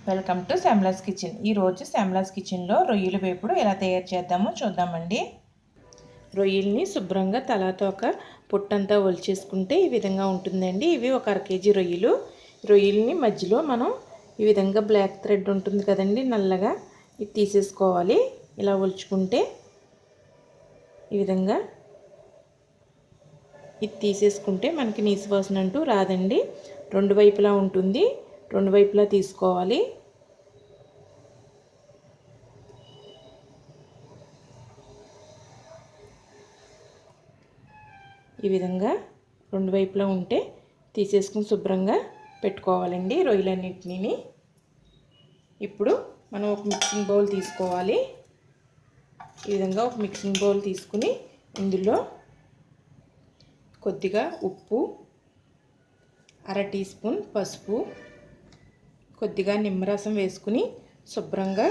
Welcome to శ్యామలాస్ kitchen. ఈరోజు శ్యామలాస్ కిచెన్లో రొయ్యల వేపుడు ఎలా తయారు చేద్దామో చూద్దామండి. రొయ్యల్ని శుభ్రంగా తలాతోక పొట్టంతా ఒలిచేసుకుంటే ఈ విధంగా ఉంటుందండి. ఇవి ఒక 1/2 కేజీ రొయ్యలు. రొయ్యల్ని మధ్యలో మనం ఈ విధంగా బ్లాక్ థ్రెడ్ ఉంటుంది కదండి, నల్లగా, ఇది తీసేసుకోవాలి. ఇలా ఒలుచుకుంటే ఈ విధంగా ఇది తీసేసుకుంటే మనకి నీసు వాసన అంటూ రాదండి. రెండు వైపులా ఉంటుంది, రెండు వైపులా తీసుకోవాలి. ఈ విధంగా రెండు వైపులా ఉంటే తీసేసుకుని శుభ్రంగా పెట్టుకోవాలండి రొయ్యలన్నిటిని. ఇప్పుడు మనం ఒక మిక్సింగ్ బౌల్ తీసుకోవాలి. ఈ విధంగా ఒక మిక్సింగ్ బౌల్ తీసుకుని ఇందులో కొద్దిగా ఉప్పు, 1/2 టీ స్పూన్ పసుపు, కొద్దిగా నిమ్మరసం వేసుకుని శుభ్రంగా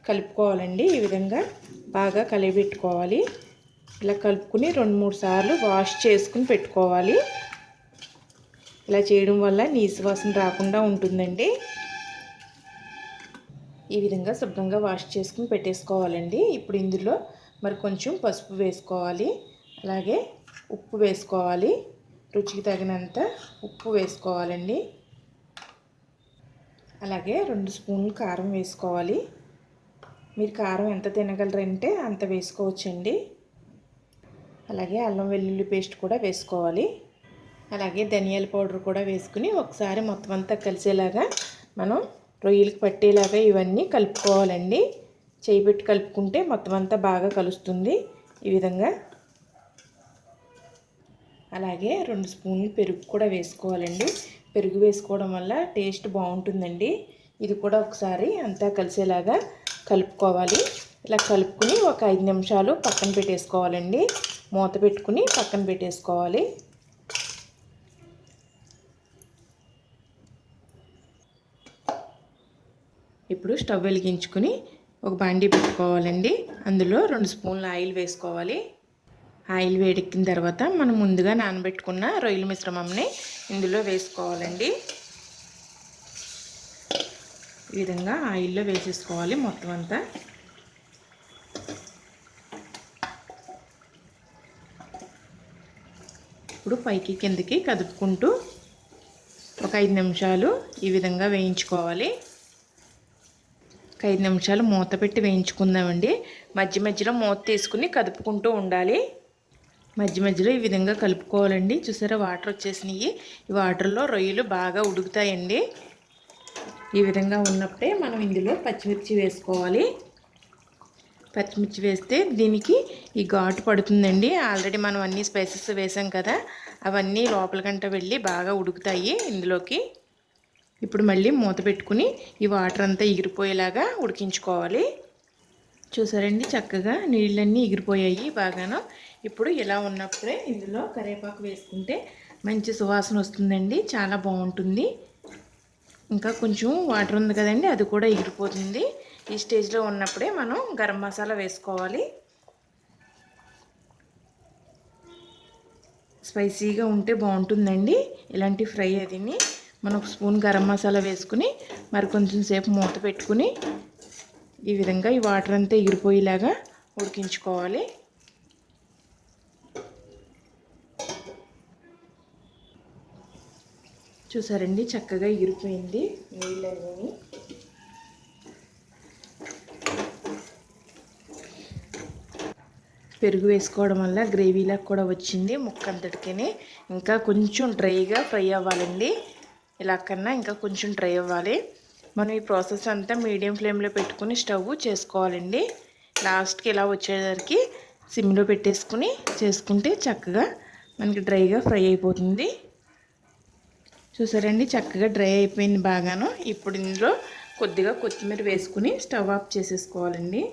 కలుపుకోవాలండి. ఈ విధంగా బాగా కలిపెట్టుకోవాలి. ఇలా కలుపుకుని 2-3 సార్లు వాష్ చేసుకుని పెట్టుకోవాలి. ఇలా చేయడం వల్ల నీసు వాసన రాకుండా ఉంటుందండి. ఈ విధంగా శుభ్రంగా వాష్ చేసుకుని పెట్టేసుకోవాలండి. ఇప్పుడు ఇందులో మరి కొంచెం పసుపు వేసుకోవాలి, అలాగే ఉప్పు వేసుకోవాలి. రుచికి తగినంత ఉప్పు వేసుకోవాలండి. అలాగే 2 స్పూన్లు కారం వేసుకోవాలి. మీరు కారం ఎంత తినగలరంటే అంత వేసుకోవచ్చండి. అలాగే అల్లం వెల్లుల్లి పేస్ట్ కూడా వేసుకోవాలి. అలాగే ధనియాల పౌడర్ కూడా వేసుకుని ఒకసారి మొత్తం అంతా కలిసేలాగా మనం రొయ్యలకు పట్టేలాగా ఇవన్నీ కలుపుకోవాలండి. చేయి పెట్టి కలుపుకుంటే మొత్తం అంతా బాగా కలుస్తుంది ఈ విధంగా. అలాగే 2 స్పూన్లు పెరుగు కూడా వేసుకోవాలండి. పెరుగు వేసుకోవడం వల్ల టేస్ట్ బాగుంటుందండి. ఇది కూడా ఒకసారి అంతా కలిసేలాగా కలుపుకోవాలి. ఇలా కలుపుకుని ఒక 5 నిమిషాలు పక్కన పెట్టేసుకోవాలండి. మూత పెట్టుకుని పక్కన పెట్టేసుకోవాలి. ఇప్పుడు స్టవ్ వెలిగించుకుని ఒక బాండీ పెట్టుకోవాలండి. అందులో 2 స్పూన్ల ఆయిల్ వేసుకోవాలి. ఆయిల్ వేడెక్కిన తర్వాత మనం ముందుగా నానబెట్టుకున్న రొయ్యల మిశ్రమంని ఇందులో వేసుకోవాలండి. ఈ విధంగా ఆయిల్లో వేసేసుకోవాలి మొత్తం అంతా. ఇప్పుడు పైకి కిందకి కదుపుకుంటూ ఒక 5 నిమిషాలు ఈ విధంగా వేయించుకోవాలి. ఒక 5 నిమిషాలు మూత పెట్టి వేయించుకుందామండి. మధ్య మధ్యలో మూత తీసుకుని కదుపుకుంటూ ఉండాలి. మధ్య మధ్యలో ఈ విధంగా కలుపుకోవాలండి. చూసారా, వాటర్ వచ్చేసినాయి. ఈ వాటర్లో రొయ్యలు బాగా ఉడుకుతాయండి. ఈ విధంగా ఉన్నప్పుడే మనం ఇందులో పచ్చిమిర్చి వేసుకోవాలి. పచ్చిమిర్చి వేస్తే దీనికి ఈ ఘాటు పడుతుందండి. ఆల్రెడీ మనం అన్ని స్పైసెస్ వేసాం కదా, అవన్నీ లోపలికంట వెళ్ళి బాగా ఉడుకుతాయి ఇందులోకి. ఇప్పుడు మళ్ళీ మూత పెట్టుకుని ఈ వాటర్ అంతా ఎగిరిపోయేలాగా ఉడికించుకోవాలి. చూసారండి, చక్కగా నీళ్ళన్నీ ఎగిరిపోయాయి బాగాను. ఇప్పుడు ఇలా ఉన్నప్పుడే ఇందులో కరివేపాకు వేసుకుంటే మంచి సువాసన వస్తుందండి, చాలా బాగుంటుంది. ఇంకా కొంచెం వాటర్ ఉంది కదండి, అది కూడా ఎగిరిపోతుంది. ఈ స్టేజ్లో ఉన్నప్పుడే మనం గరం మసాలా వేసుకోవాలి. స్పైసీగా ఉంటే బాగుంటుందండి ఇలాంటి ఫ్రై. అదిని మనం 1 స్పూన్ గరం మసాలా వేసుకుని మరి కొంచెం సేపు మూత పెట్టుకుని ఈ విధంగా ఈ వాటర్ అంతా ఎగిరిపోయేలాగా ఉడికించుకోవాలి. చూసారండి, చక్కగా ఎగిరిపోయింది నీళ్ళన్నీ. పెరుగు వేసుకోవడం వల్ల గ్రేవీలా కూడా వచ్చింది ముక్క అంతటికీ. ఇంకా కొంచెం డ్రైగా ఫ్రై అవ్వాలండి. ఇలా కన్నా ఇంకా కొంచెం డ్రై అవ్వాలి. మనం ఈ ప్రాసెస్ అంతా మీడియం ఫ్లేమ్లో పెట్టుకుని స్టవ్ చేసుకోవాలండి. లాస్ట్కి ఇలా వచ్చేసరికి సిమ్లో పెట్టేసుకుని చేసుకుంటే చక్కగా మనకి డ్రైగా ఫ్రై అయిపోతుంది. చూసారండి, చక్కగా డ్రై అయిపోయింది బాగాను. ఇప్పుడు ఇందులో కొద్దిగా కొత్తిమీర వేసుకుని స్టవ్ ఆఫ్ చేసేసుకోవాలండి.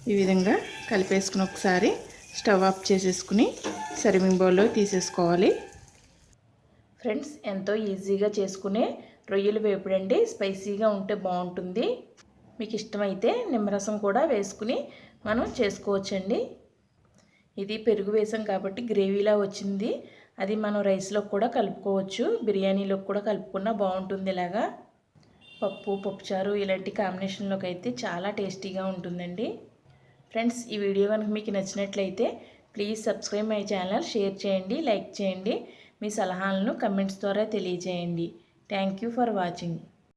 ఈ విధంగా కలిపేసుకుని ఒకసారి స్టవ్ ఆఫ్ చేసేసుకుని సర్వింగ్ బౌల్లో తీసేసుకోవాలి. ఫ్రెండ్స్, ఎంతో ఈజీగా చేసుకునే రొయ్యలు వేపుడండి. స్పైసీగా ఉంటే బాగుంటుంది. మీకు ఇష్టమైతే నిమ్మరసం కూడా వేసుకుని మనం చేసుకోవచ్చండి. ఇది పెరుగు వేసాం కాబట్టి గ్రేవీలా వచ్చింది. అది మనం రైస్లో కూడా కలుపుకోవచ్చు, బిర్యానీలోకి కూడా కలుపుకున్నా బాగుంటుంది. ఇలాగా పప్పుచారు ఇలాంటి కాంబినేషన్లోకి అయితే చాలా టేస్టీగా ఉంటుందండి. ఫ్రెండ్స్, ఈ వీడియో కనుక మీకు నచ్చినట్లయితే please subscribe my channel, share చేయండి, లైక్ చేయండి, మీ సలహాలను కమెంట్స్ ద్వారా తెలియజేయండి. Thank you for watching.